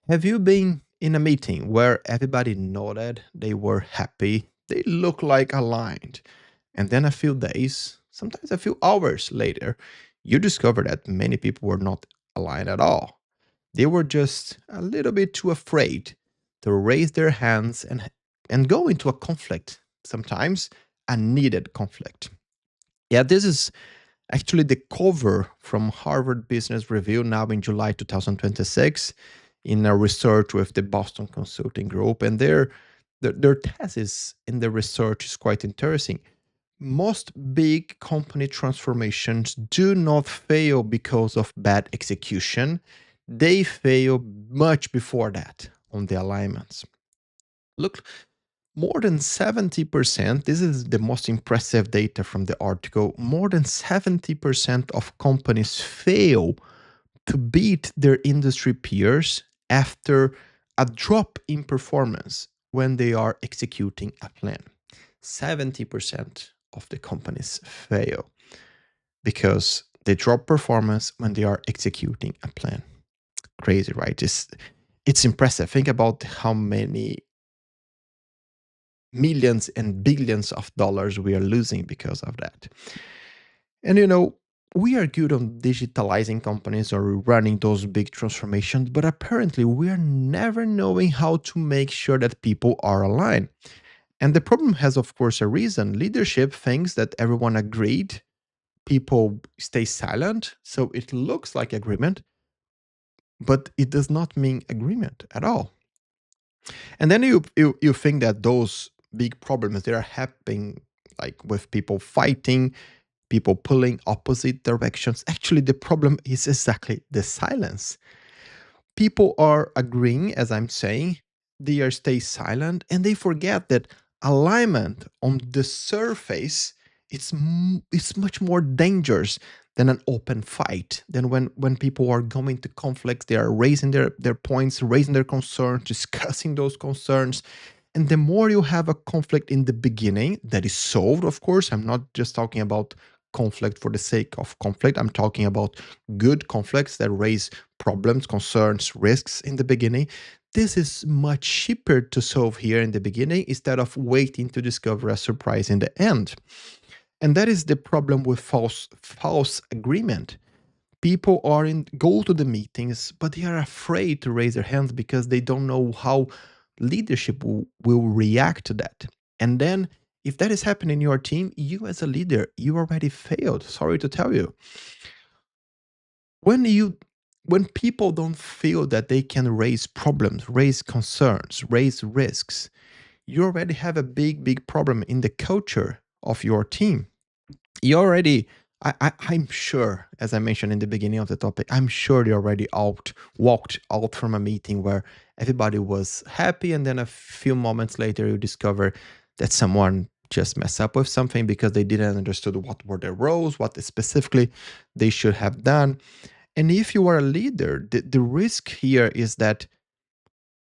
Have you been in a meeting where everybody nodded, they were happy, they looked like aligned, and then a few days, sometimes a few hours later, you discover that many people were not aligned at all. They were just a little bit too afraid to raise their hands and go into a conflict, sometimes a needed conflict. Yeah, this is actually the cover from Harvard Business Review now in July 2026 in a research with the Boston Consulting Group. And their thesis in the research is quite interesting. Most big company transformations do not fail because of bad execution. They fail much before that on the alignments. Look, more than 70%, this is the most impressive data from the article, more than 70% of companies fail to beat their industry peers after a drop in performance when they are executing a plan. 70% of the companies fail because they drop performance when they are executing a plan. Crazy, right? It's impressive. Think about how many millions and billions of dollars we are losing because of that. And we are good on digitalizing companies or running those big transformations, but apparently we are never knowing how to make sure that people are aligned. And the problem has, of course, a reason. Leadership thinks that everyone agreed, people stay silent, so it looks like agreement, but it does not mean agreement at all. And then you think that those big problems they are happening like with people fighting, people pulling opposite directions. Actually, the problem is exactly the silence. People are agreeing, as I'm saying, they are stay silent, and they forget that alignment on the surface it's much more dangerous than an open fight. Then when people are going to conflicts, they are raising their points, raising their concerns, discussing those concerns. And the more you have a conflict in the beginning that is solved, of course, I'm not just talking about conflict for the sake of conflict. I'm talking about good conflicts that raise problems, concerns, risks in the beginning. This is much cheaper to solve here in the beginning instead of waiting to discover a surprise in the end. And that is the problem with false agreement. People are in go to the meetings, but they are afraid to raise their hands because they don't know how leadership will react to that. And then if that is happening in your team, you as a leader, you already failed. Sorry to tell you. When you when people don't feel that they can raise problems, raise concerns, raise risks, you already have a big problem in the culture of your team. You already I'm sure, as I mentioned in the beginning of the topic, I'm sure you already walked out from a meeting where everybody was happy, and then a few moments later you discover that someone just messed up with something because they didn't understood what were their roles, what specifically they should have done. And if you are a leader, the risk here is that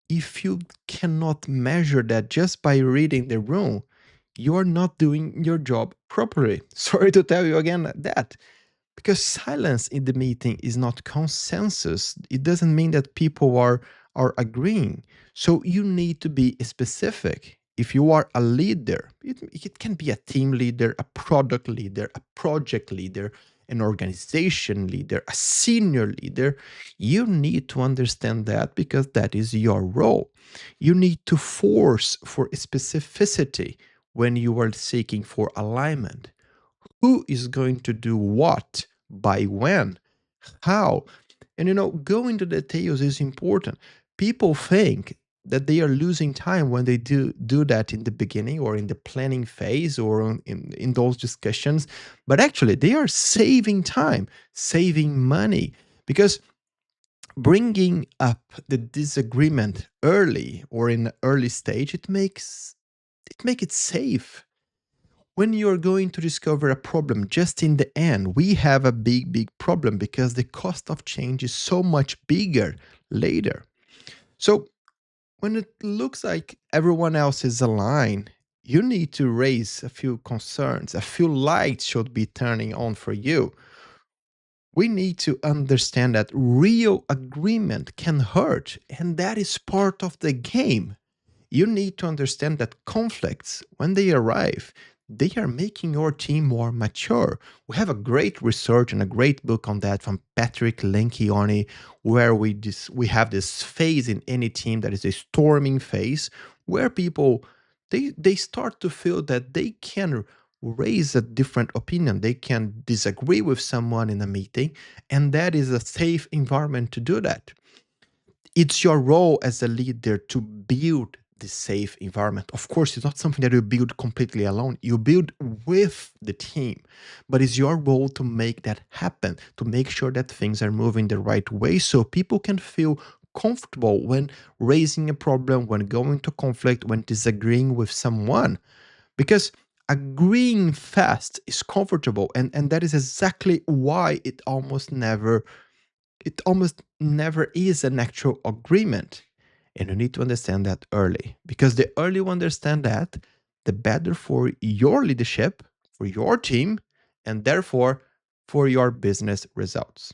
if you cannot measure that just by reading the room, you are not doing your job properly. Sorry to tell you again that. Because silence in the meeting is not consensus. It doesn't mean that people are agreeing. So you need to be specific. If you are a leader, it can be a team leader, a product leader, a project leader, an organization leader, a senior leader. You need to understand that because that is your role. You need to force for specificity when you are seeking for alignment. Who is going to do what, by when, how? And going to details is important. People think that they are losing time when they do that in the beginning or in the planning phase or in those discussions, but actually they are saving time, saving money, because bringing up the disagreement early or in an early stage, it makes it safe. When you're going to discover a problem just in the end, we have a big problem because the cost of change is so much bigger later. So when it looks like everyone else is aligned, you need to raise a few concerns. A few lights should be turning on for you. We need to understand that real agreement can hurt, and that is part of the game. You need to understand that conflicts, when they arrive, they are making your team more mature. We have a great research and a great book on that from Patrick Lencioni, where we have this phase in any team that is a storming phase, where people they start to feel that they can raise a different opinion. They can disagree with someone in a meeting, and that is a safe environment to do that. It's your role as a leader to build the safe environment. Of course, it's not something that you build completely alone. You build with the team, but it's your role to make that happen, to make sure that things are moving the right way so people can feel comfortable when raising a problem, when going to conflict, when disagreeing with someone. Because agreeing fast is comfortable, and that is exactly why it almost never is an actual agreement. And you need to understand that early, because the earlier you understand that, the better for your leadership, for your team, and therefore for your business results.